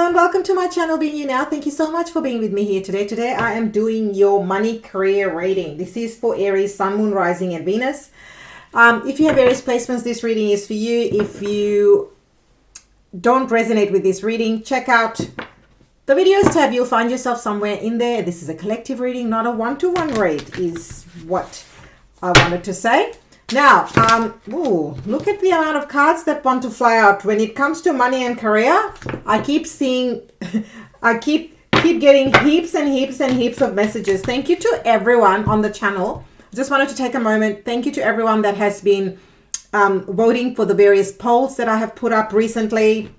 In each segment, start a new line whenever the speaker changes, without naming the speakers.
And welcome to my channel, Being You Now. Thank you so much for being with me here today. Today I am doing your money career rating. This is for Aries, Sun, Moon, Rising and Venus. If you have Aries placements, this reading is for you. If you don't resonate with this reading, check out the videos tab. You'll find yourself somewhere in there. This is a collective reading, not a one-to-one read, is what I wanted to say. Now, look at the amount of cards that want to fly out. When it comes to money and career, I keep seeing, I keep getting heaps and heaps and heaps of messages. Thank you to everyone on the channel. Just wanted to take a moment. Thank you to everyone that has been voting for the various polls that I have put up recently.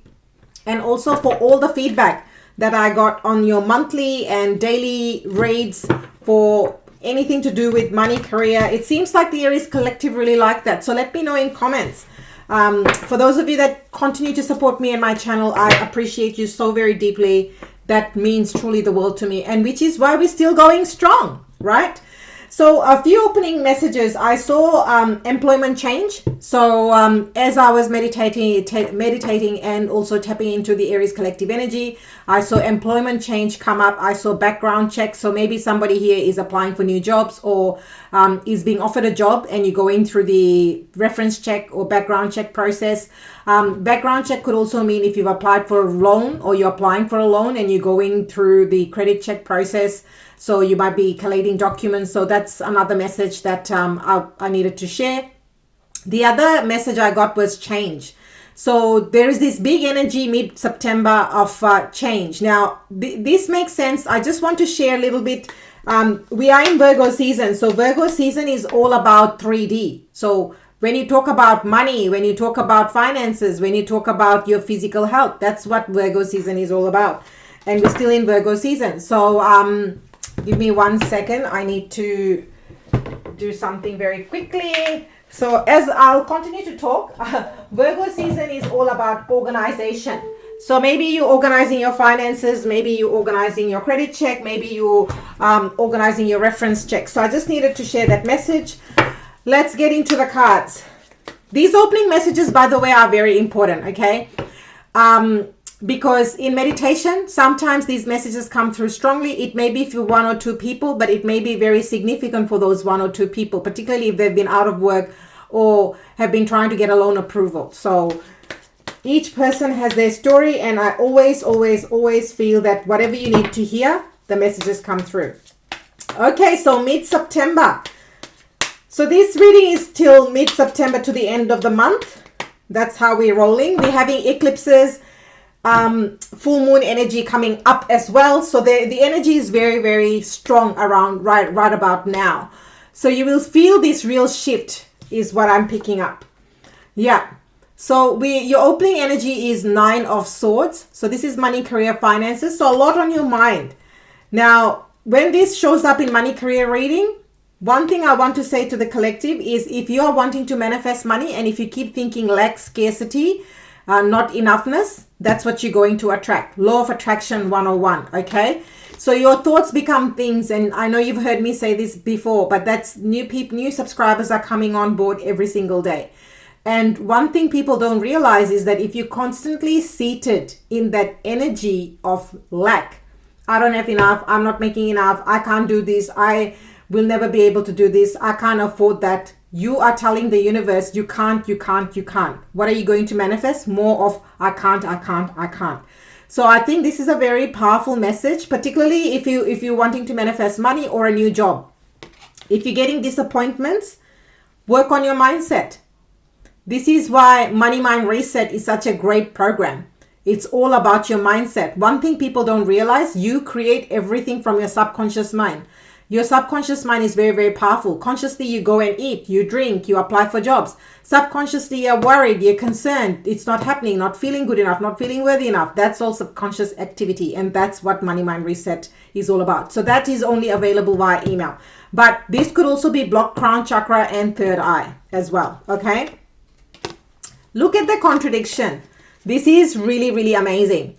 And also for all the feedback that I got on your monthly and daily raids for anything to do with money, career. It seems like the Aries collective really like that. So let me know in comments. For those of you that continue to support me and my channel, I appreciate you so very deeply. That means truly the world to me, and which is why we're still going strong, right? So a few opening messages. I saw employment change. So as I was meditating and also tapping into the Aries collective energy, I saw employment change come up. I saw background checks. So maybe somebody here is applying for new jobs or is being offered a job and you're going through the reference check or background check process. Background check could also mean if you've applied for a loan or you're applying for a loan and you're going through the credit check process. So you might be collating documents. So that's another message that I needed to share. The other message I got was change. So there is this big energy mid-September of change. Now, this makes sense. I just want to share a little bit. We are in Virgo season. So Virgo season is all about 3D. So when you talk about money, when you talk about finances, when you talk about your physical health, that's what Virgo season is all about. And we're still in Virgo season. So give me 1 second. I need to do something very quickly. So as I'll continue to talk, Virgo season is all about organization. So maybe you're organizing your finances, maybe you're organizing your credit check, maybe you're organizing your reference check. So I just needed to share that message. Let's get into the cards. These opening messages, by the way, are very important, okay? Because in meditation, sometimes these messages come through strongly. It may be for one or two people, but it may be very significant for those one or two people, particularly if they've been out of work or have been trying to get a loan approval. So each person has their story, and I always feel that whatever you need to hear, the messages come through. Okay, so mid-September. So this reading is till mid-September to the end of the month. That's how we're rolling. We're having eclipses, full moon energy coming up as well. So the energy is very strong around right about now. So you will feel this real shift is what I'm picking up. Yeah. So your opening energy is 9 of Swords. So this is money, career, finances. So a lot on your mind. Now, when this shows up in money, career reading, one thing I want to say to the collective is if you are wanting to manifest money and if you keep thinking lack, scarcity, not enoughness, that's what you're going to attract. Law of attraction 101, okay? So your thoughts become things, and I know you've heard me say this before, but that's new subscribers are coming on board every single day. And one thing people don't realize is that if you're constantly seated in that energy of lack, I don't have enough, I'm not making enough, I can't do this, I will never be able to do this, I can't afford that. You are telling the universe, you can't. What are you going to manifest? More of I can't. So I think this is a very powerful message, particularly if you're wanting to manifest money or a new job. If you're getting disappointments, work on your mindset. This is why Money Mind Reset is such a great program. It's all about your mindset. One thing people don't realize, you create everything from your subconscious mind. Your subconscious mind is very powerful. Consciously, you go and eat, you drink, you apply for jobs. Subconsciously, you're worried, you're concerned. It's not happening, not feeling good enough, not feeling worthy enough. That's all subconscious activity. And that's what Money Mind Reset is all about. So that is only available via email. But this could also be blocked crown chakra and third eye as well. Okay. Look at the contradiction. This is really amazing.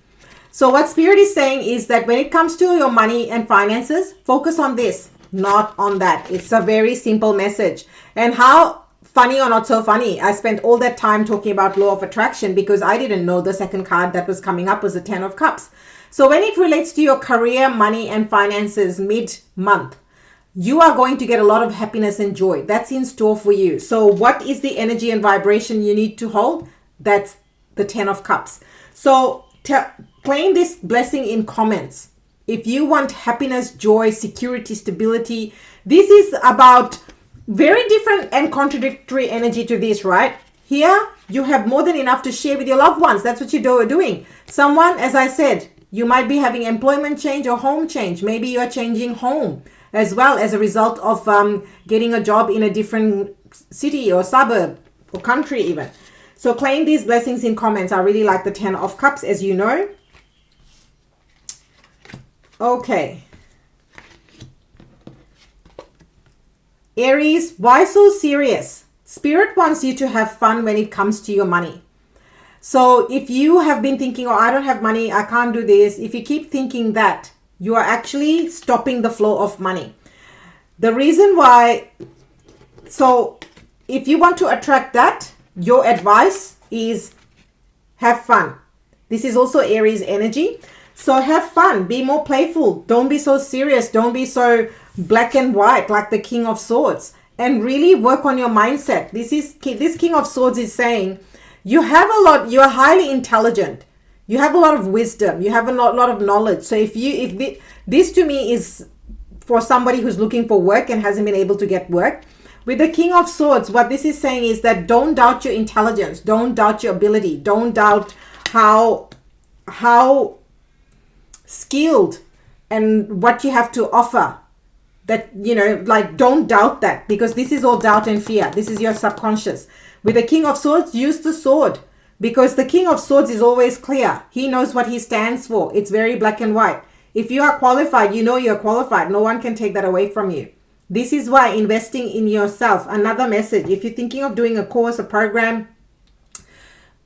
So what Spirit is saying is that when it comes to your money and finances, focus on this, not on that. It's a very simple message. And how funny or not so funny, I spent all that time talking about law of attraction because I didn't know the second card that was coming up was the 10 of Cups. So when it relates to your career, money, and finances mid-month, you are going to get a lot of happiness and joy. That's in store for you. So what is the energy and vibration you need to hold? That's the 10 of Cups. So claim this blessing in comments. If you want happiness, joy, security, stability, this is about very different and contradictory energy to this, right? Here, you have more than enough to share with your loved ones. That's what you're doing. Someone, as I said, you might be having employment change or home change. Maybe you're changing home as well as a result of getting a job in a different city or suburb or country even. So claim these blessings in comments. I really like the 10 of Cups, as you know. Okay. Aries, why so serious? Spirit wants you to have fun when it comes to your money. So if you have been thinking, oh, I don't have money, I can't do this. If you keep thinking that, you are actually stopping the flow of money. The reason why, so if you want to attract that, your advice is have fun. This is also Aries energy. So have fun, be more playful. Don't be so serious. Don't be so black and white like the King of Swords, and really work on your mindset. This King of Swords is saying you are highly intelligent. You have a lot of wisdom. You have a lot of knowledge. So this to me is for somebody who's looking for work and hasn't been able to get work. With the King of Swords, what this is saying is that don't doubt your intelligence. Don't doubt your ability. Don't doubt how skilled and what you have to offer. That, like, don't doubt that, because this is all doubt and fear. This is your subconscious. With the King of Swords, use the sword, because the King of Swords is always clear. He knows what he stands for. It's very black and white. If you are qualified, you know you're qualified. No one can take that away from you. This is why investing in yourself, another message. If you're thinking of doing a course, a program,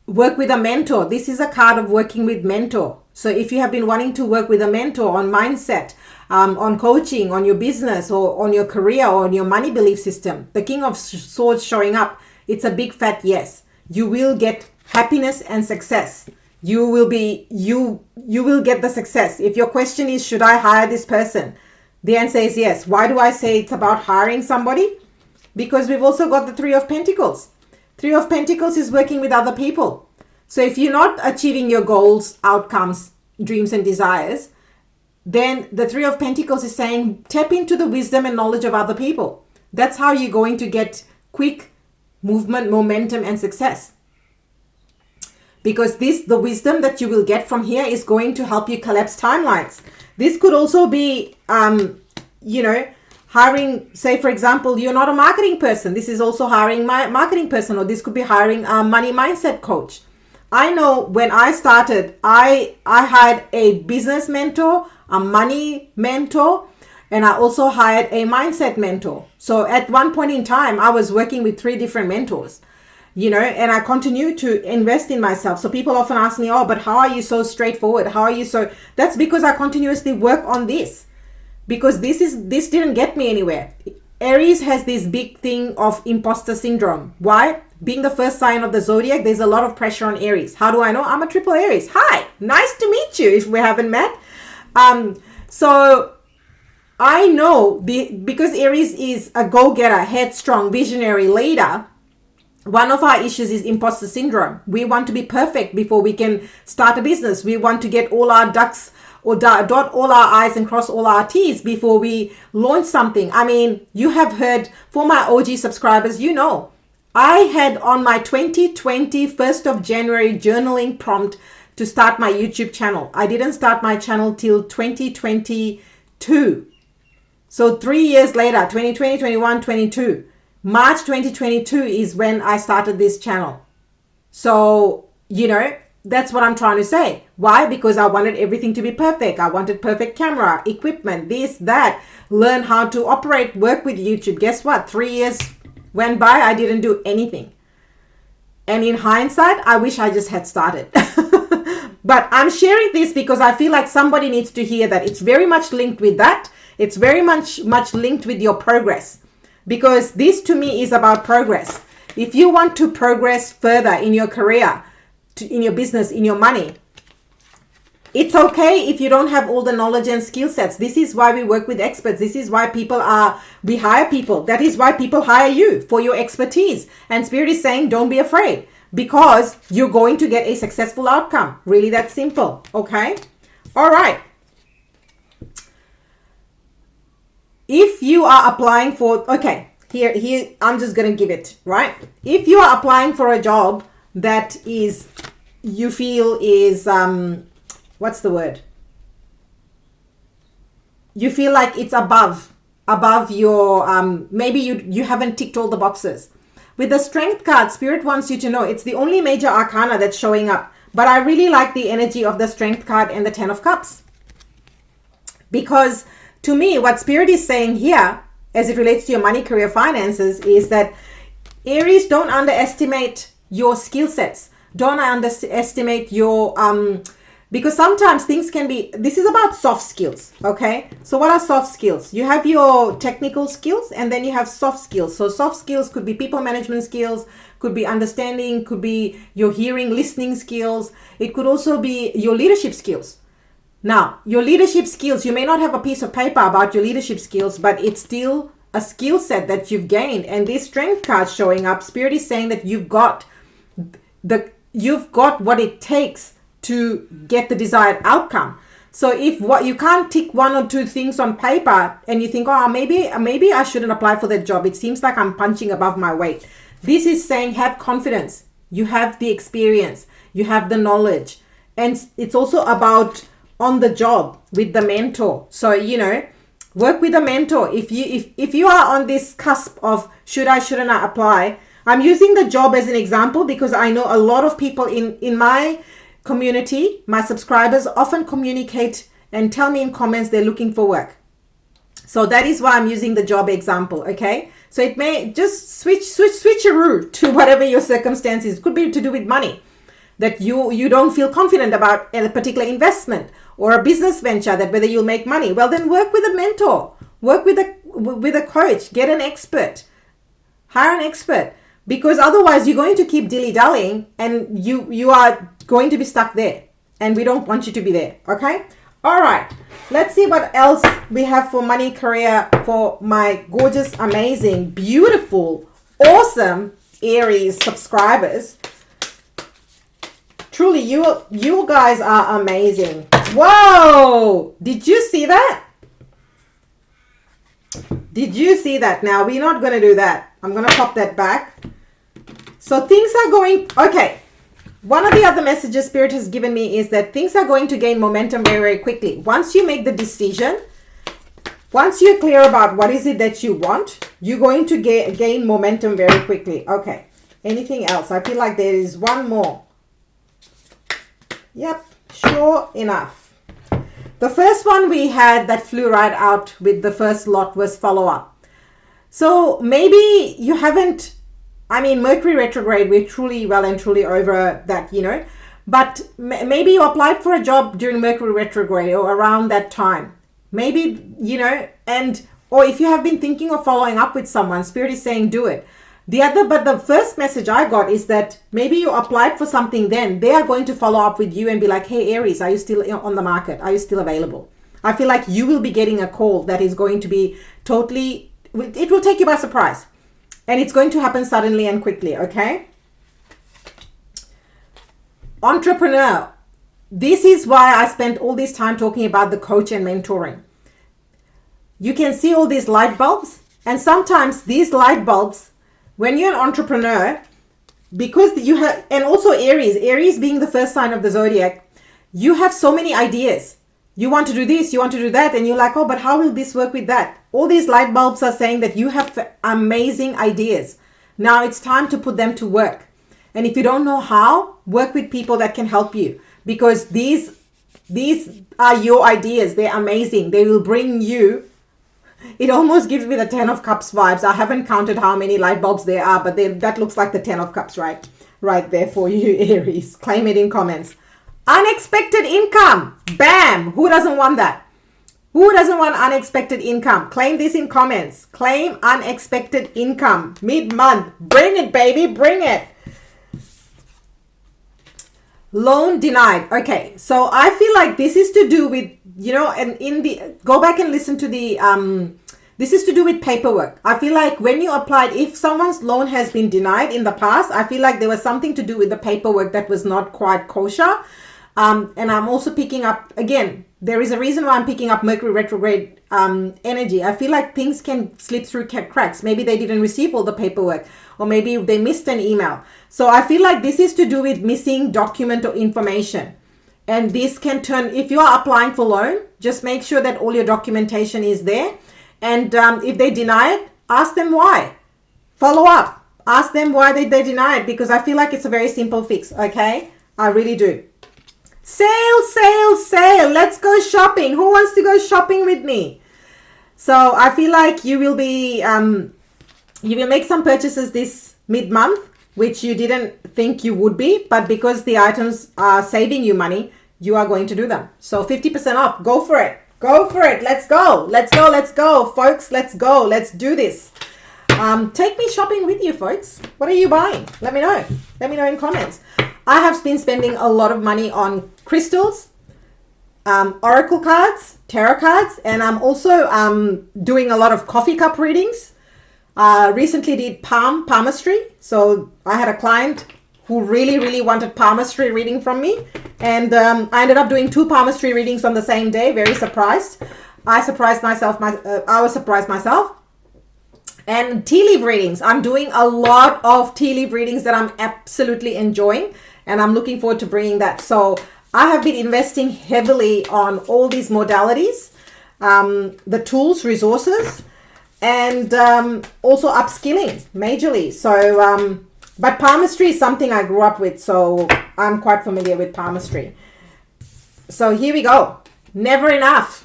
work with a mentor. This is a card of working with mentor. So if you have been wanting to work with a mentor on mindset, on coaching, on your business, or on your career, or on your money belief system, the King of Swords showing up, it's a big fat yes. You will get happiness and success. You will get the success. If your question is, should I hire this person? The answer is yes. Why do I say it's about hiring somebody? Because we've also got the Three of Pentacles. Three of Pentacles is working with other people. So if you're not achieving your goals, outcomes, dreams, and desires, then the Three of Pentacles is saying tap into the wisdom and knowledge of other people. That's how you're going to get quick movement, momentum, and success. Because the wisdom that you will get from here is going to help you collapse timelines. This could also be, hiring, say, for example, you're not a marketing person. This is also hiring my marketing person, or this could be hiring a money mindset coach. I know when I started, I hired a business mentor, a money mentor, and I also hired a mindset mentor. So at one point in time, I was working with 3 different mentors, and I continue to invest in myself. So people often ask me, oh, but how are you so straightforward? How are you so? That's because I continuously work on this, because this didn't get me anywhere. Aries has this big thing of imposter syndrome. Why? Being the first sign of the zodiac, there's a lot of pressure on Aries. How do I know? I'm a triple Aries. Hi, nice to meet you if we haven't met. So I know because Aries is a go-getter, headstrong, visionary leader. One of our issues is imposter syndrome. We want to be perfect before we can start a business. We want to get all our ducks or dot all our I's and cross all our T's before we launch something. I mean, you have heard, for my OG subscribers, I had on my 2020 1st of January journaling prompt to start my YouTube channel. I didn't start my channel till 2022. So 3 years later, 2020, 21, 22. March 2022 is when I started this channel. So, that's what I'm trying to say. Why? Because I wanted everything to be perfect. I wanted perfect camera, equipment, this, that, learn how to operate, work with YouTube. Guess what? 3 years went by, I didn't do anything. And in hindsight, I wish I just had started. But I'm sharing this because I feel like somebody needs to hear that. It's very much linked with that. It's very much linked with your progress. Because this to me is about progress. If you want to progress further in your career, in your business, in your money, it's okay if you don't have all the knowledge and skill sets. This is why we work with experts. This is why we hire people. That is why people hire you, for your expertise. And Spirit is saying, don't be afraid, because you're going to get a successful outcome. Really that simple. Okay. All right. If you are applying for, okay, here, I'm just going to give it, right? If you are applying for a job that is, you feel is, what's the word? You feel like it's above your, maybe you haven't ticked all the boxes. With the Strength card, Spirit wants you to know it's the only major arcana that's showing up. But I really like the energy of the Strength card and the Ten of Cups. Because to me, what Spirit is saying here, as it relates to your money, career, finances, is that Aries, don't underestimate your skill sets. Don't underestimate your, because sometimes things can be, this is about soft skills, okay? So what are soft skills? You have your technical skills and then you have soft skills. So soft skills could be people management skills, could be understanding, could be your hearing, listening skills. It could also be your leadership skills. Now, your leadership skills, you may not have a piece of paper about your leadership skills, but it's still a skill set that you've gained. And this Strength card showing up, Spirit is saying that you've got what it takes to get the desired outcome. So if you can't tick one or two things on paper and you think, oh, maybe I shouldn't apply for that job. It seems like I'm punching above my weight. This is saying have confidence. You have the experience. You have the knowledge. And it's also about on the job with the mentor. So, work with a mentor. If you are on this cusp of shouldn't I apply? I'm using the job as an example because I know a lot of people in my community, my subscribers often communicate and tell me in comments they're looking for work. So that is why I'm using the job example, okay? So it may just switcheroo to whatever your circumstances. It could be to do with money, that you don't feel confident about a particular investment or a business venture, that whether you'll make money. Well, then work with a mentor, work with a coach, get an expert, hire an expert, because otherwise you're going to keep dilly-dallying and you are going to be stuck there, and we don't want you to be there. Okay. All right, let's see what else we have for money, career, for my gorgeous, amazing, beautiful, awesome Aries subscribers. Truly, you guys are amazing. Whoa, did you see that? Did you see that? Now we're not going to do that. I'm going to pop that back. So things are going okay. One of the other messages Spirit has given me is that things are going to gain momentum very, very quickly. Once you make the decision, once you're clear about what is it that you want, you're going to gain momentum very quickly. Okay. Anything else? I feel like there is one more. Yep. Sure enough. The first one we had that flew right out with the first lot was follow-up. So maybe you haven't, Mercury retrograde, we're truly well and truly over that, but maybe you applied for a job during Mercury retrograde or around that time. Maybe, or if you have been thinking of following up with someone, Spirit is saying do it. But the first message I got is that maybe you applied for something then. They are going to follow up with you and be like, hey, Aries, are you still on the market? Are you still available? I feel like you will be getting a call that is going to be totally, it will take you by surprise. And it's going to happen suddenly and quickly, okay? Entrepreneur. This is why I spent all this time talking about the coach and mentoring. You can see all these light bulbs. And sometimes these light bulbs, when you're an entrepreneur, because you have, and also Aries being the first sign of the zodiac, you have so many ideas. You want to do this, you want to do that, and you're like, oh, but how will this work with that? All these light bulbs are saying that you have amazing ideas. Now it's time to put them to work. And if you don't know how, work with people that can help you, because these are your ideas. They're amazing. They will bring you. It almost gives me the 10 of Cups vibes. I haven't counted how many light bulbs there are, but that looks like the 10 of Cups, right? Right there for you, Aries. Claim it in comments. Unexpected income. Bam. Who doesn't want that? Who doesn't want unexpected income? Claim this in comments. Claim unexpected income. Mid-month. Bring it, baby. Bring it. Loan denied. Okay, so I feel like this is to do with, you know, and go back and listen to the, this is to do with paperwork. I feel like when you applied, if someone's loan has been denied in the past, I feel like there was something to do with the paperwork that was not quite kosher. And I'm also picking up, again, there is a reason why I'm picking up Mercury retrograde energy. I feel like things can slip through cracks. Maybe they didn't receive all the paperwork, or maybe they missed an email. So I feel like this is to do with missing document or information. And this can turn, if you are applying for loan, just make sure that all your documentation is there. And if they deny it, ask them why. Follow up. Ask them why they deny it, because I feel like it's a very simple fix, okay? I really do. Sale, sale, sale. Let's go shopping. Who wants to go shopping with me? So I feel like you will be, you will make some purchases this mid-month, which you didn't think you would be, but because the items are saving you money, you are going to do them. So 50% off. Go for it. Go for it. Let's go. Let's go. Let's go, folks. Let's go. Let's do this. Take me shopping with you, folks. What are you buying? Let me know. Let me know in comments. I have been spending a lot of money on crystals, oracle cards, tarot cards, and I'm also doing a lot of coffee cup readings. Recently did palmistry. So I had a client who really wanted palmistry reading from me, and I ended up doing 2 palmistry readings on the same day. Very surprised. I surprised myself. I was surprised myself. And tea leaf readings. I'm doing a lot of tea leaf readings that I'm absolutely enjoying, and I'm looking forward to bringing that. So I have been investing heavily on all these modalities, the tools, resources, and also upskilling majorly. So, but palmistry is something I grew up with, so I'm quite familiar with palmistry. So here we go. Never enough.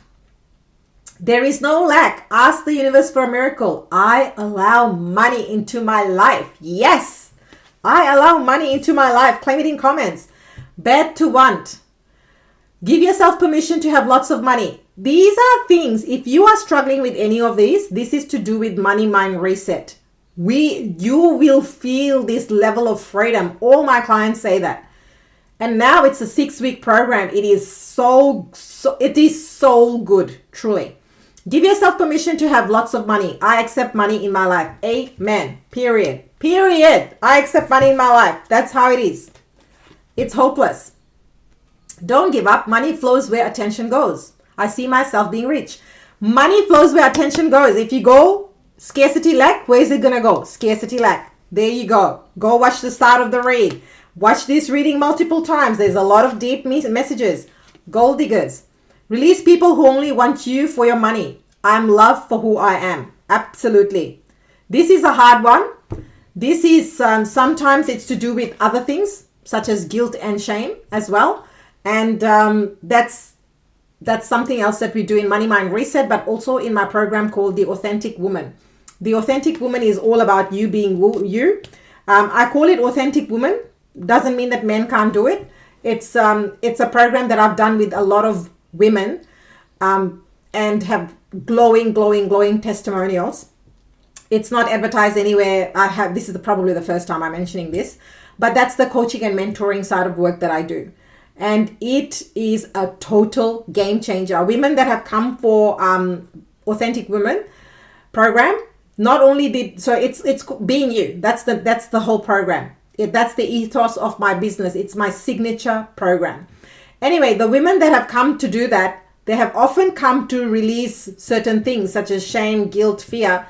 There is no lack. Ask the universe for a miracle. I allow money into my life. Yes, I allow money into my life. Claim it in comments. Bad to want. Give yourself permission to have lots of money. These are things, if you are struggling with any of these, this is to do with money mind reset. You will feel this level of freedom. All my clients say that. And now it's a 6-week program. It is so good, truly. Give yourself permission to have lots of money. I accept money in my life. Amen. Period. Period. I accept money in my life. That's how it is. It's hopeless. Don't give up. Money flows where attention goes. I see myself being rich. Money flows where attention goes. If you go scarcity lack, where is it going to go? Scarcity lack. There you go. Go watch the start of the read. Watch this reading multiple times. There's a lot of deep messages. Gold diggers. Release people who only want you for your money. I'm loved for who I am. Absolutely. This is a hard one. This is sometimes it's to do with other things such as guilt and shame as well. And that's something else that we do in Money Mind Reset, but also in my program called The Authentic Woman. The Authentic Woman is all about you being you. I call it Authentic Woman. Doesn't mean that men can't do it. It's a program that I've done with a lot of women and have glowing testimonials. It's not advertised anywhere. This is probably the first time I'm mentioning this, but that's the coaching and mentoring side of work that I do. And it is a total game changer. Women that have come for Authentic Women program, not only so it's being you. That's the whole program. That's the ethos of my business. It's my signature program. Anyway, the women that have come to do that, they have often come to release certain things such as shame, guilt, fear,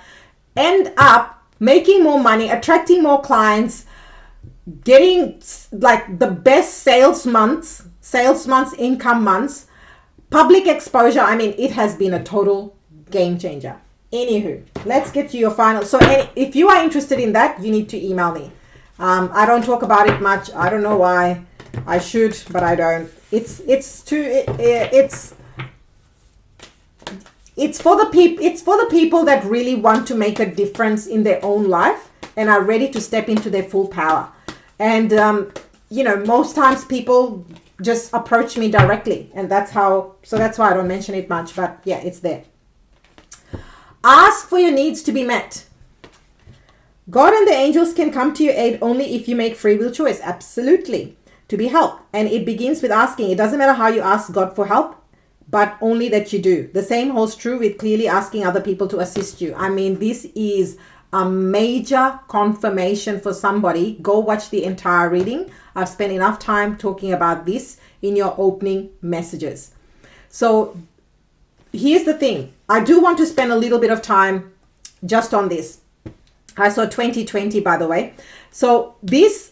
end up making more money, attracting more clients, getting like the best sales months, income months, public exposure. I mean, it has been a total game changer. Anywho, let's get to your final. So if you are interested in that, you need to email me. I don't talk about it much. I don't know why. I should, but I don't. It's for the people that really want to make a difference in their own life and are ready to step into their full power. And most times people just approach me directly. And that's how, so that's why I don't mention it much, but yeah, it's there. Ask for your needs to be met. God and the angels can come to your aid only if you make free will choice. Absolutely. To be helped. And it begins with asking. It doesn't matter how you ask God for help, but only that you do. The same holds true with clearly asking other people to assist you. I mean, this is a major confirmation for somebody. Go watch the entire reading. I've spent enough time talking about this in your opening messages. So here's the thing. I do want to spend a little bit of time just on this. I saw 2020, by the way. So this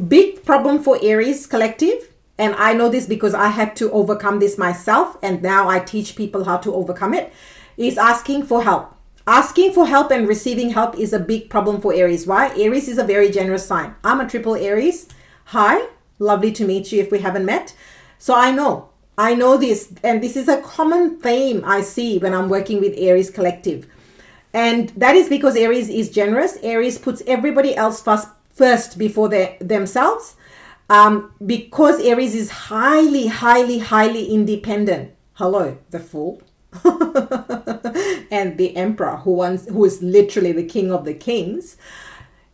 big problem for Aries collective, and I know this because I had to overcome this myself, and now I teach people how to overcome it, is asking for help. Asking for help and receiving help is a big problem for Aries. Why? Aries is a very generous sign. I'm a triple Aries. Hi, lovely to meet you if we haven't met. So I know this, and this is a common theme I see when I'm working with Aries collective. And that is because Aries is generous. Aries puts everybody else first before themselves. Because Aries is highly, highly, highly independent. Hello, the Fool. And the Emperor, who is literally the king of the kings,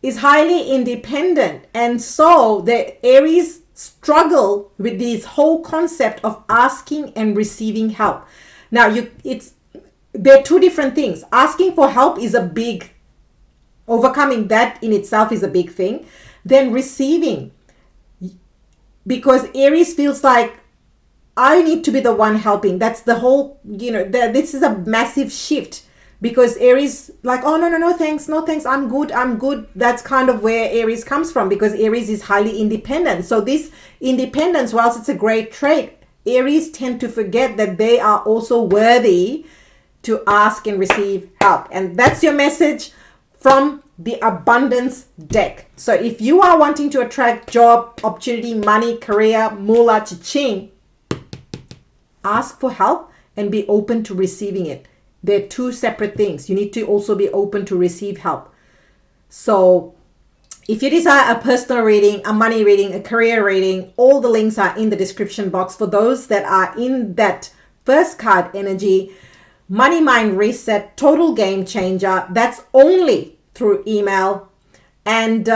is highly independent. And so the Aries struggle with this whole concept of asking and receiving help. Now, they're two different things. Asking for help is a big, overcoming that in itself is a big thing. Then receiving, because Aries feels like I need to be the one helping. That's the whole, this is a massive shift, because Aries like, oh, no, thanks. No, thanks. I'm good. That's kind of where Aries comes from, because Aries is highly independent. So this independence, whilst it's a great trait, Aries tend to forget that they are also worthy to ask and receive help. And that's your message from the abundance deck. So if you are wanting to attract job, opportunity, money, career, moolah, cha-ching, ask for help and be open to receiving it. They're two separate things. You need to also be open to receive help. So if you desire a personal reading, a money reading, a career reading, all the links are in the description box. For those that are in that first card energy, Money Mind Reset, total game changer, that's only through email. And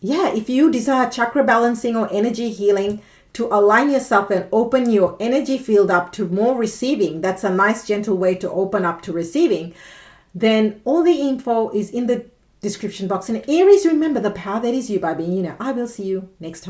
if you desire chakra balancing or energy healing to align yourself and open your energy field up to more receiving, that's a nice gentle way to open up to receiving, then all the info is in the description box. And Aries, remember the power that is you by being you. I will see you next time.